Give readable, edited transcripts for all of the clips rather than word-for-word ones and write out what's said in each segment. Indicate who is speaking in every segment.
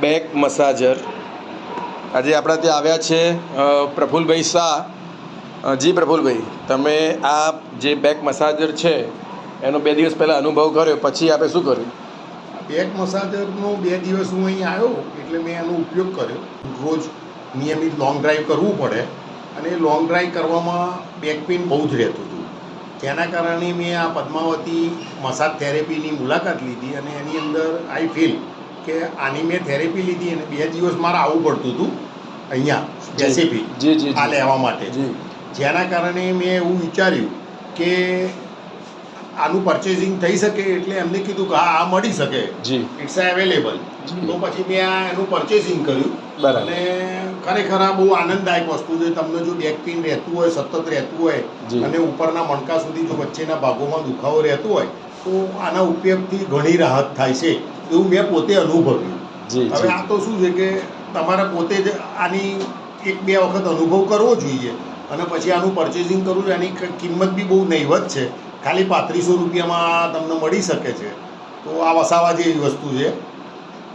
Speaker 1: Back મસાજર. આજે આપણા ત્યાં આવ્યા છે પ્રફુલભાઈ શાહ. જી પ્રફુલભાઈ, તમે આ જે બેક મસાજર છે એનો 2 દિવસ પહેલાં અનુભવ કર્યો, પછી આપણે શું કર્યું?
Speaker 2: બેક મસાજરનો 2 દિવસ હું અહીં આવ્યો એટલે મેં એનો ઉપયોગ કર્યો. રોજ નિયમિત લોંગ ડ્રાઈવ કરવું પડે અને લોંગ ડ્રાઈવ કરવામાં બેક પેઇન બહુ જ રહેતું હતું. તેના કારણે મેં આ પદ્માવતી મસાજ થેરેપીની મુલાકાત લીધી અને એની અંદર આઈ ફીલ કે આની મેં થેરેપી લીધી અને 2 દિવસ મારે આવવું પડતું હતું અહીંયા સ્પેસિફિક આ લેવા માટે. જેના કારણે મેં એવું વિચાર્યું કે આનું પરચેઝિંગ થઈ શકે, એટલે એમને કીધું કે હા આ મળી શકે, ઇટ્સ અવેલેબલ. તો પછી મેં આ એનું પરચેઝિંગ કર્યું અને ખરેખર આ બહુ આનંદદાયક વસ્તુ છે. તમને જો બેક પેઇન રહેતું હોય, સતત રહેતું હોય અને ઉપરના મણકા સુધી જો વચ્ચેના ભાગોમાં દુખાવો રહેતું હોય તો આના ઉપયોગથી ઘણી રાહત થાય છે, એવું મેં પોતે અનુભવ્યું. હવે આ તો શું છે કે તમારે પોતે જ આની 1-2 વખત અનુભવ કરવો જોઈએ અને પછી આનું પરચેઝિંગ કરવું જોઈએ. આની કિંમત બી બહુ નહીવત છે, ખાલી 3500 રૂપિયામાં તમને મળી શકે છે. તો આ વસાવા જેવી વસ્તુ છે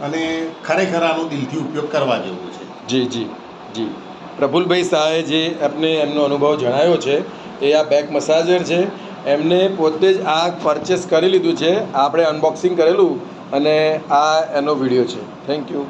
Speaker 2: અને ખરેખર આનો દિલથી ઉપયોગ કરવા જેવો છે.
Speaker 1: જી જી જી. પ્રફુલભાઈ શાહે જે આપને એમનો અનુભવ જણાવ્યો છે એ આ બેક મસાજર છે. એમને પોતે જ આ પરચેસ કરી લીધું છે, આપણે અનબોક્સિંગ કરેલું અને આ એનો વિડીયો છે. Thank you.